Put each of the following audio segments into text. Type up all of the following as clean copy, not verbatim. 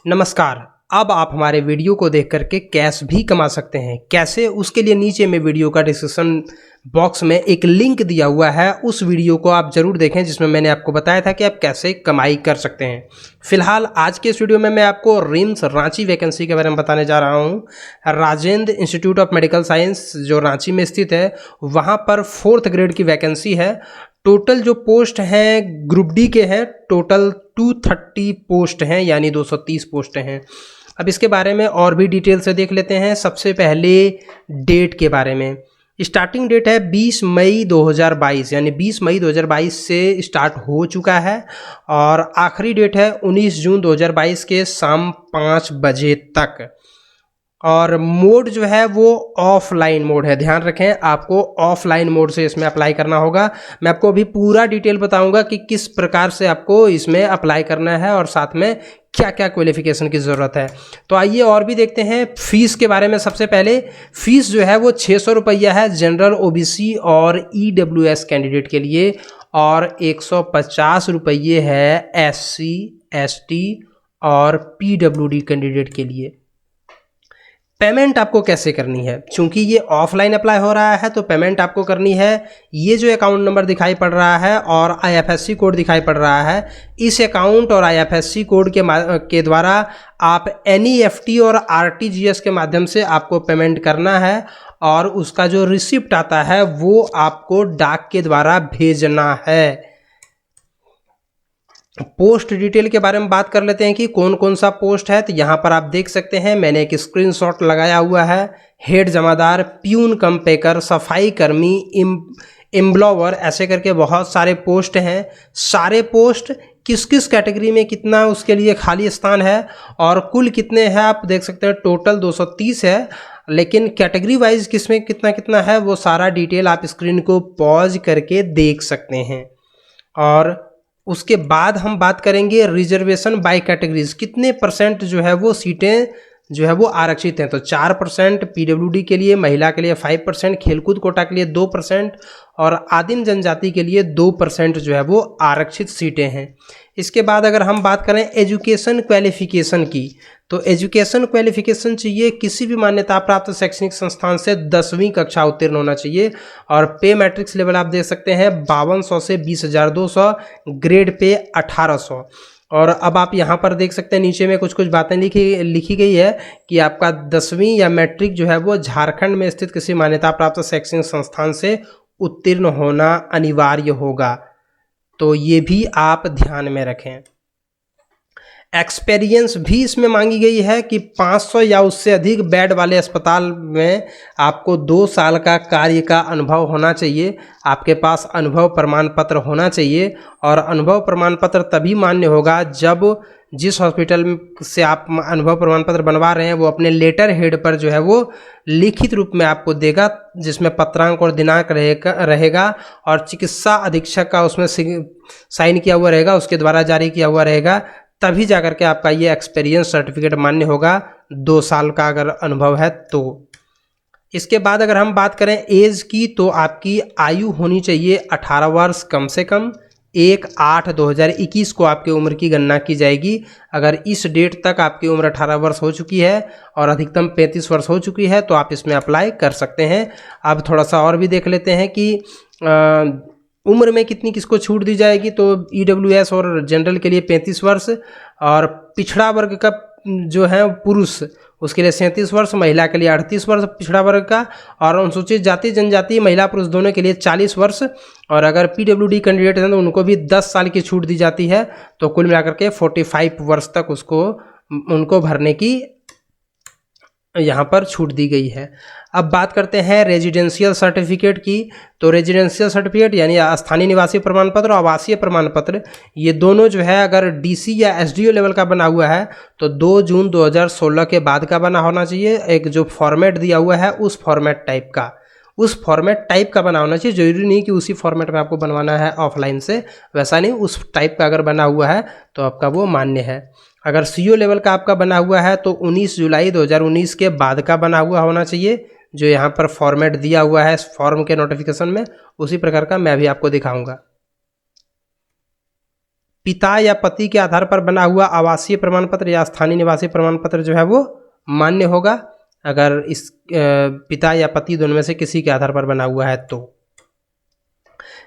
नमस्कार। अब आप हमारे वीडियो को देख करके कैश भी कमा सकते हैं। कैसे, उसके लिए नीचे में वीडियो का डिस्क्रिप्शन बॉक्स में एक लिंक दिया हुआ है, उस वीडियो को आप ज़रूर देखें जिसमें मैंने आपको बताया था कि आप कैसे कमाई कर सकते हैं। फिलहाल आज के इस वीडियो में मैं आपको रिम्स रांची वैकेंसी के बारे में बताने जा रहा हूं। Rajendra institute of medical science जो रांची में स्थित है, वहां पर 4th ग्रेड की वैकेंसी है। टोटल जो पोस्ट हैं ग्रुप डी के हैं, टोटल 230 पोस्ट हैं, यानी 230 पोस्ट हैं। अब इसके बारे में और भी डिटेल से देख लेते हैं। सबसे पहले डेट के बारे में। स्टार्टिंग डेट है 20 मई 2022, यानी 20 मई 2022 से स्टार्ट हो चुका है और आखिरी डेट है 19 जून 2022 के शाम 5 बजे तक। और मोड जो है वो ऑफलाइन मोड है, ध्यान रखें आपको ऑफलाइन मोड से इसमें अप्लाई करना होगा। मैं आपको अभी पूरा डिटेल बताऊंगा कि किस प्रकार से आपको इसमें अप्लाई करना है और साथ में क्या क्या क्वालिफिकेशन की ज़रूरत है। तो आइए और भी देखते हैं फीस के बारे में। सबसे पहले फीस जो है वो 600 रुपया है जनरल, ओबीसी और ईडब्ल्यूएस कैंडिडेट के लिए, और 150 रुपये है एससी, एसटी और पीडब्ल्यूडी कैंडिडेट के लिए। पेमेंट आपको कैसे करनी है, क्योंकि ये ऑफलाइन अप्लाई हो रहा है तो पेमेंट आपको करनी है। ये जो अकाउंट नंबर दिखाई पड़ रहा है और आईएफएससी कोड दिखाई पड़ रहा है, इस अकाउंट और आईएफएससी कोड के द्वारा आप एनईएफटी और आरटीजीएस के माध्यम से आपको पेमेंट करना है और उसका जो रिसिप्ट आता है वो आपको डाक के द्वारा भेजना है। पोस्ट डिटेल के बारे में बात कर लेते हैं कि कौन कौन सा पोस्ट है। तो यहाँ पर आप देख सकते हैं, मैंने एक स्क्रीनशॉट लगाया हुआ है। हेड जमादार, प्यून कम पेकर, सफाई कर्मी, एम्ब्लॉवर, ऐसे करके बहुत सारे पोस्ट हैं। सारे पोस्ट किस किस कैटेगरी में कितना उसके लिए खाली स्थान है और कुल कितने हैं आप देख सकते हैं। टोटल 230 है, लेकिन कैटेगरी वाइज किसमें कितना कितना है वो सारा डिटेल आप स्क्रीन को पॉज करके देख सकते हैं। और उसके बाद हम बात करेंगे रिजर्वेशन बाय कैटेगरीज, कितने परसेंट जो है वो सीटें जो है वो आरक्षित हैं। तो 4% पीडब्ल्यूडी के लिए, महिला के लिए 5%, खेलकूद कोटा के लिए 2% और आदिम जनजाति के लिए 2% जो है वो आरक्षित सीटें हैं। इसके बाद अगर हम बात करें एजुकेशन क्वालिफिकेशन की, तो एजुकेशन क्वालिफिकेशन चाहिए किसी भी मान्यता प्राप्त शैक्षणिक संस्थान से 10वीं कक्षा उत्तीर्ण होना चाहिए। और पे मैट्रिक्स लेवल आप देख सकते हैं 5200 से 20,200, ग्रेड पे 1800। और अब आप यहाँ पर देख सकते हैं नीचे में कुछ कुछ बातें लिखी गई है कि आपका 10वीं या मैट्रिक जो है वो झारखंड में स्थित किसी मान्यता प्राप्त शैक्षणिक संस्थान से उत्तीर्ण होना अनिवार्य होगा, तो ये भी आप ध्यान में रखें। एक्सपीरियंस भी इसमें मांगी गई है कि 500 या उससे अधिक बेड वाले अस्पताल में आपको 2 साल का कार्य का अनुभव होना चाहिए। आपके पास अनुभव प्रमाण पत्र होना चाहिए और अनुभव प्रमाण पत्र तभी मान्य होगा जब जिस हॉस्पिटल से आप अनुभव प्रमाण पत्र बनवा रहे हैं वो अपने लेटर हेड पर जो है वो लिखित रूप में आपको देगा, जिसमें पत्रांक और दिनांक रहेगा और चिकित्सा अधीक्षक का उसमें साइन किया हुआ रहेगा, उसके द्वारा जारी किया हुआ रहेगा। तभी जाकर के आपका ये एक्सपीरियंस सर्टिफिकेट मान्य होगा, 2 साल का अगर अनुभव है तो। इसके बाद अगर हम बात करें एज की, तो आपकी आयु होनी चाहिए 18 वर्ष कम से कम। 1/8/2021 को आपकी उम्र की गणना की जाएगी। अगर इस डेट तक आपकी उम्र 18 वर्ष हो चुकी है और अधिकतम 35 वर्ष हो चुकी है तो आप इसमें अप्लाई कर सकते हैं। अब थोड़ा सा और भी देख लेते हैं कि उम्र में कितनी किसको छूट दी जाएगी। तो ईडब्ल्यूएस और जनरल के लिए 35 वर्ष और पिछड़ा वर्ग का जो है पुरुष उसके लिए 37 वर्ष, महिला के लिए 38 वर्ष पिछड़ा वर्ग का, और अनुसूचित जाति जनजाति महिला पुरुष दोनों के लिए 40 वर्ष। और अगर पीडब्ल्यूडी कैंडिडेट हैं तो उनको भी 10 साल की छूट दी जाती है। तो कुल मिलाकर के 45 वर्ष तक उनको भरने की यहाँ पर छूट दी गई है। अब बात करते हैं रेजिडेंशियल सर्टिफिकेट की। तो रेजिडेंशियल सर्टिफिकेट यानी स्थानीय निवासी प्रमाण पत्र और आवासीय प्रमाण पत्र, ये दोनों जो है अगर डीसी या एसडीओ लेवल का बना हुआ है तो 2 जून 2016 के बाद का बना होना चाहिए। एक जो फॉर्मेट दिया हुआ है उस फॉर्मेट टाइप का बना होना चाहिए। जरूरी नहीं कि उसी फॉर्मेट में आपको बनवाना है ऑफलाइन से, वैसा नहीं, उस टाइप का अगर बना हुआ है तो आपका वो मान्य है। अगर सीओ लेवल का आपका बना हुआ है तो 19 जुलाई 2019 के बाद का बना हुआ होना चाहिए। जो यहाँ पर फॉर्मेट दिया हुआ है फॉर्म के नोटिफिकेशन में, उसी प्रकार का मैं भी आपको दिखाऊंगा। पिता या पति के आधार पर बना हुआ आवासीय प्रमाण पत्र या स्थानीय निवासी प्रमाण पत्र जो है वो मान्य होगा, अगर इस पिता या पति दोनों में से किसी के आधार पर बना हुआ है तो।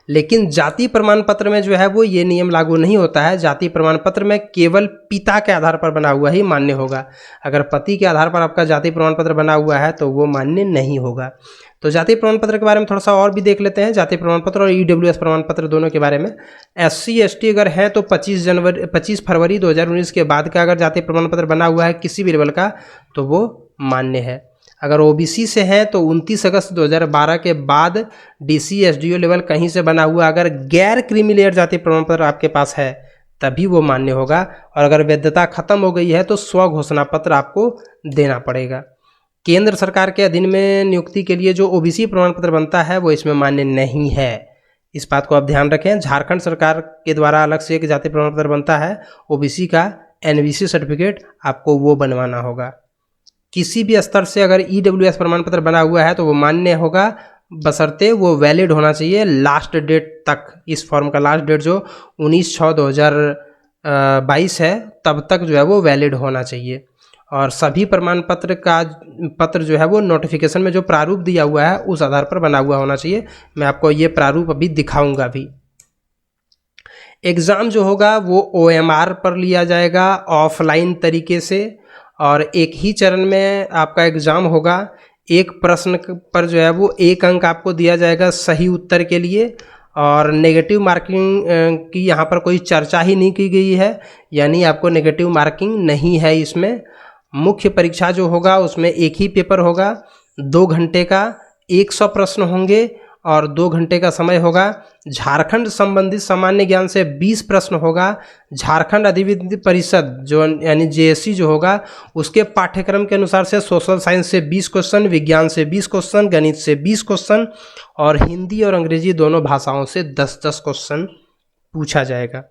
लेकिन जाति प्रमाण पत्र में जो है वो ये नियम लागू नहीं होता है। जाति प्रमाण पत्र में केवल पिता के आधार पर बना हुआ ही मान्य होगा। अगर पति के आधार पर आपका जाति प्रमाण पत्र बना हुआ है तो वो मान्य नहीं होगा। तो जाति प्रमाण पत्र के बारे में थोड़ा सा और भी देख लेते हैं, जाति प्रमाण पत्र और ईडब्ल्यूएस प्रमाण पत्र दोनों के बारे में। SC ST अगर है तो 25 फरवरी 2019 के बाद का अगर जाति प्रमाण पत्र बना हुआ है किसी भी लेवल का तो वो मान्य है। अगर OBC से है तो 29 अगस्त 2012 के बाद DC SDO लेवल कहीं से बना हुआ अगर गैर क्रीमी लेयर जाति प्रमाण पत्र आपके पास है तभी वो मान्य होगा। और अगर वैधता खत्म हो गई है तो स्व घोषणा पत्र आपको देना पड़ेगा। केंद्र सरकार के अधीन में नियुक्ति के लिए जो OBC प्रमाण पत्र बनता है वो इसमें मान्य नहीं है, इस बात को आप ध्यान रखें। झारखंड सरकार के द्वारा अलग से एक जाति प्रमाण पत्र बनता है OBC का, NVC सर्टिफिकेट, आपको वो बनवाना होगा। किसी भी स्तर से अगर EWS प्रमाण पत्र बना हुआ है तो वो मान्य होगा, बशर्ते वो वैलिड होना चाहिए लास्ट डेट तक। इस फॉर्म का लास्ट डेट जो 19/6/2022 है तब तक जो है वो वैलिड होना चाहिए। और सभी प्रमाण पत्र जो है वो नोटिफिकेशन में जो प्रारूप दिया हुआ है उस आधार पर बना हुआ होना चाहिए। मैं आपको ये प्रारूप अभी दिखाऊंगा भी। एग्ज़ाम जो होगा वो OMR पर लिया जाएगा ऑफलाइन तरीके से, और एक ही चरण में आपका एग्ज़ाम होगा। एक प्रश्न पर जो है वो 1 अंक आपको दिया जाएगा सही उत्तर के लिए, और नेगेटिव मार्किंग की यहाँ पर कोई चर्चा ही नहीं की गई है, यानी आपको नेगेटिव मार्किंग नहीं है इसमें। मुख्य परीक्षा जो होगा उसमें एक ही पेपर होगा, 2 घंटे का 100 प्रश्न होंगे और 2 घंटे का समय होगा। झारखंड संबंधित सामान्य ज्ञान से 20 प्रश्न होगा। झारखंड अधिविद्य परिषद जो यानी JSC जो होगा उसके पाठ्यक्रम के अनुसार से सोशल साइंस से 20 क्वेश्चन, विज्ञान से 20 क्वेश्चन, गणित से 20 क्वेश्चन और हिंदी और अंग्रेजी दोनों भाषाओं से 10-10 क्वेश्चन पूछा जाएगा।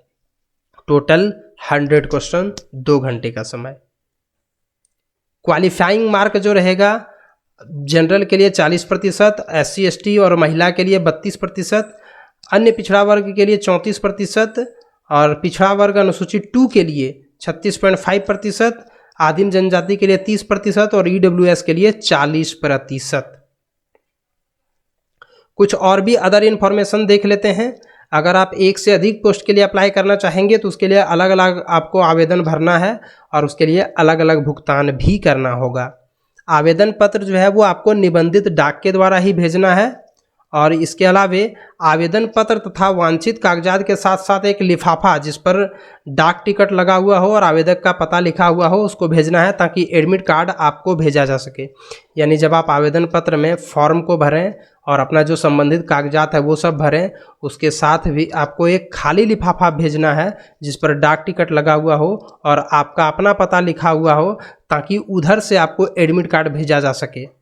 टोटल 100 क्वेश्चन, 2 घंटे का समय। क्वालिफाइंग मार्क जो रहेगा जनरल के लिए 40%, SC ST और महिला के लिए 32%, अन्य पिछड़ा वर्ग के लिए 34% और पिछड़ा वर्ग अनुसूचित 2 के लिए 36.5%, आदिम जनजाति के लिए 30% और EWS के लिए 40%। कुछ और भी अदर इन्फॉर्मेशन देख लेते हैं। अगर आप एक से अधिक पोस्ट के लिए अप्लाई करना चाहेंगे तो उसके लिए अलग अलग आपको आवेदन भरना है और उसके लिए अलग अलग भुगतान भी करना होगा। आवेदन पत्र जो है वो आपको निबंधित डाक के द्वारा ही भेजना है, और इसके अलावे आवेदन पत्र तथा वांछित कागजात के साथ साथ एक लिफाफा जिस पर डाक टिकट लगा हुआ हो और आवेदक का पता लिखा हुआ हो उसको भेजना है, ताकि एडमिट कार्ड आपको भेजा जा सके। यानी जब आप आवेदन पत्र में फॉर्म को भरें और अपना जो संबंधित कागजात है वो सब भरें, उसके साथ भी आपको एक खाली लिफाफा भेजना है जिस पर डाक टिकट लगा हुआ हो और आपका अपना पता लिखा हुआ हो, ताकि उधर से आपको एडमिट कार्ड भेजा जा सके।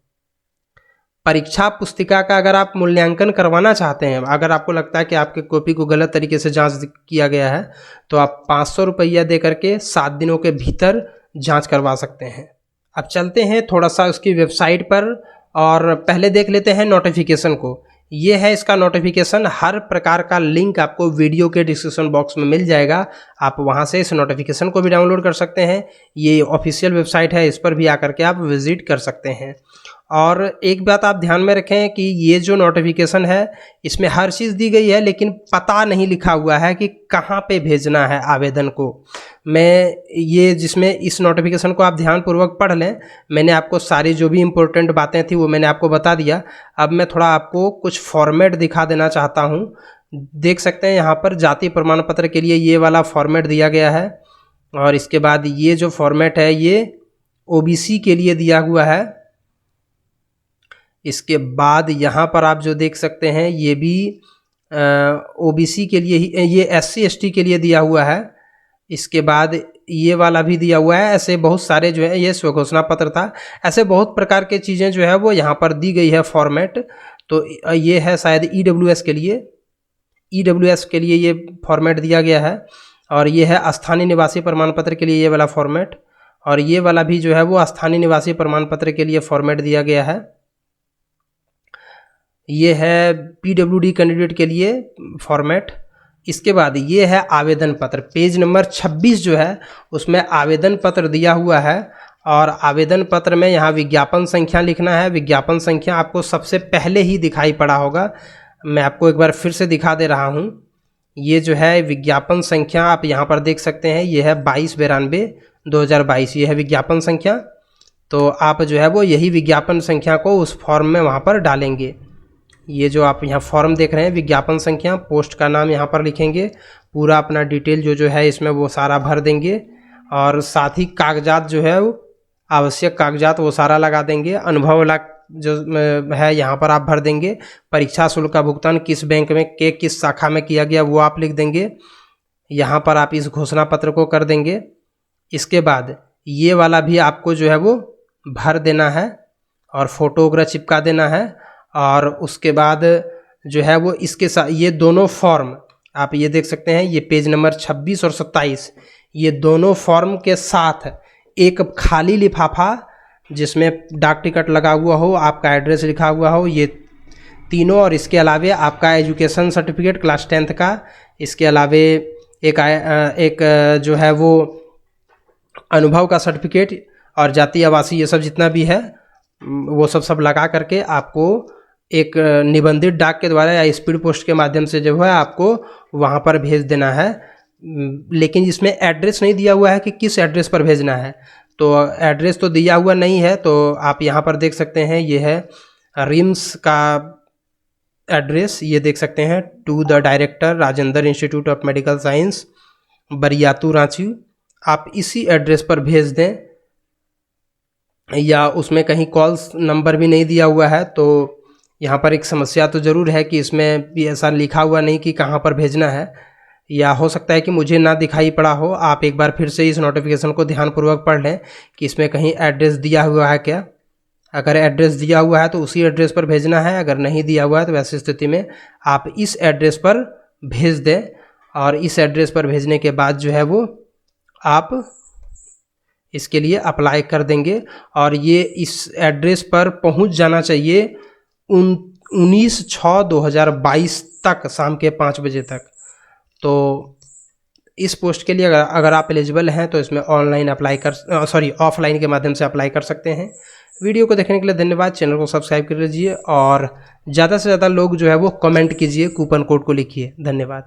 परीक्षा पुस्तिका का अगर आप मूल्यांकन करवाना चाहते हैं, अगर आपको लगता है कि आपके कॉपी को गलत तरीके से जांच किया गया है, तो आप 500 रुपया दे करके 7 दिनों के भीतर जांच करवा सकते हैं। अब चलते हैं थोड़ा सा उसकी वेबसाइट पर और पहले देख लेते हैं नोटिफिकेशन को। ये है इसका नोटिफिकेशन। हर प्रकार का लिंक आपको वीडियो के डिस्क्रिप्शन बॉक्स में मिल जाएगा, आप वहाँ से इस नोटिफिकेशन को भी डाउनलोड कर सकते हैं। ये ऑफिशियल वेबसाइट है, इस पर भी आकर के आप विजिट कर सकते हैं। और एक बात आप ध्यान में रखें कि ये जो नोटिफिकेशन है इसमें हर चीज़ दी गई है, लेकिन पता नहीं लिखा हुआ है कि कहाँ पे भेजना है आवेदन को। मैं ये जिसमें इस नोटिफिकेशन को आप ध्यानपूर्वक पढ़ लें, मैंने आपको सारी जो भी इम्पोर्टेंट बातें थी वो मैंने आपको बता दिया। अब मैं थोड़ा आपको कुछ फॉर्मेट दिखा देना चाहता हूँ। देख सकते हैं यहाँ पर जाति प्रमाण पत्र के लिए ये वाला फॉर्मेट दिया गया है, और इसके बाद ये जो फॉर्मेट है ये OBC के लिए दिया हुआ है। इसके बाद यहाँ पर आप जो देख सकते हैं ये भी OBC के लिए ही, ये SC ST के लिए दिया हुआ है। इसके बाद ये वाला भी दिया हुआ है। ऐसे बहुत सारे जो है, ये स्वघोषणा पत्र था, ऐसे बहुत प्रकार के चीज़ें जो है वो यहाँ पर दी गई है फॉर्मेट। तो ये है शायद EWS के लिए ये फॉर्मेट दिया गया है, और ये है स्थानीय निवासी प्रमाण पत्र के लिए ये वाला फॉर्मेट, और ये वाला भी जो है वो स्थानीय निवासी प्रमाण पत्र के लिए फॉर्मेट दिया गया है। ये है PWD कैंडिडेट के लिए फॉर्मेट। इसके बाद ये है आवेदन पत्र, पेज नंबर 26 जो है उसमें आवेदन पत्र दिया हुआ है। और आवेदन पत्र में यहाँ विज्ञापन संख्या लिखना है। विज्ञापन संख्या आपको सबसे पहले ही दिखाई पड़ा होगा, मैं आपको एक बार फिर से दिखा दे रहा हूँ। ये जो है विज्ञापन संख्या आप यहाँ पर देख सकते हैं, ये है 22/92/2022, ये है विज्ञापन संख्या। तो आप जो है वो यही विज्ञापन संख्या को उस फॉर्म में वहाँ पर डालेंगे। ये जो आप यहाँ फॉर्म देख रहे हैं विज्ञापन संख्या, पोस्ट का नाम यहाँ पर लिखेंगे, पूरा अपना डिटेल जो है इसमें वो सारा भर देंगे। और साथ ही कागजात जो है वो आवश्यक कागजात वो सारा लगा देंगे। अनुभव वाला जो है यहाँ पर आप भर देंगे। परीक्षा शुल्क का भुगतान किस बैंक में के किस शाखा में किया गया वो आप लिख देंगे। यहाँ पर आप इस घोषणा पत्र को कर देंगे। इसके बाद ये वाला भी आपको जो है वो भर देना है और फोटो वगैरह चिपका देना है। और उसके बाद जो है वो इसके साथ ये दोनों फॉर्म आप ये देख सकते हैं, ये पेज नंबर 26 और 27, ये दोनों फॉर्म के साथ एक खाली लिफाफा जिसमें डाक टिकट लगा हुआ हो, आपका एड्रेस लिखा हुआ हो, ये तीनों। और इसके अलावे आपका एजुकेशन सर्टिफिकेट क्लास 10th का, इसके अलावे एक जो है वो अनुभव का सर्टिफिकेट और जाति आवासीय ये सब जितना भी है वो सब लगा करके आपको एक निबंधित डाक के द्वारा या स्पीड पोस्ट के माध्यम से जो है आपको वहाँ पर भेज देना है। लेकिन इसमें एड्रेस नहीं दिया हुआ है कि किस एड्रेस पर भेजना है, तो एड्रेस तो दिया हुआ नहीं है। तो आप यहाँ पर देख सकते हैं, ये है रिम्स का एड्रेस, ये देख सकते हैं, to the director Rajendra institute of medical science, Bariatu, Ranchi. आप इसी एड्रेस पर भेज दें। या उसमें कहीं कॉल्स नंबर भी नहीं दिया हुआ है, तो यहाँ पर एक समस्या तो ज़रूर है कि इसमें भी ऐसा लिखा हुआ नहीं कि कहाँ पर भेजना है, या हो सकता है कि मुझे ना दिखाई पड़ा हो। आप एक बार फिर से इस नोटिफिकेशन को ध्यानपूर्वक पढ़ लें कि इसमें कहीं एड्रेस दिया हुआ है क्या। अगर एड्रेस दिया हुआ है तो उसी एड्रेस पर भेजना है, अगर नहीं दिया हुआ है तो वैसी स्थिति में आप इस एड्रेस पर भेज दें। और इस एड्रेस पर भेजने के बाद जो है वो आप इसके लिए अप्लाई कर देंगे। और ये इस एड्रेस पर पहुंच जाना चाहिए 19/6/2022 तक, शाम के 5 बजे तक। तो इस पोस्ट के लिए अगर आप एलिजिबल हैं तो इसमें ऑफलाइन के माध्यम से अप्लाई कर सकते हैं। वीडियो को देखने के लिए धन्यवाद। चैनल को सब्सक्राइब कर लीजिए और ज़्यादा से ज़्यादा लोग जो है वो कमेंट कीजिए, कूपन कोड को लिखिए। धन्यवाद।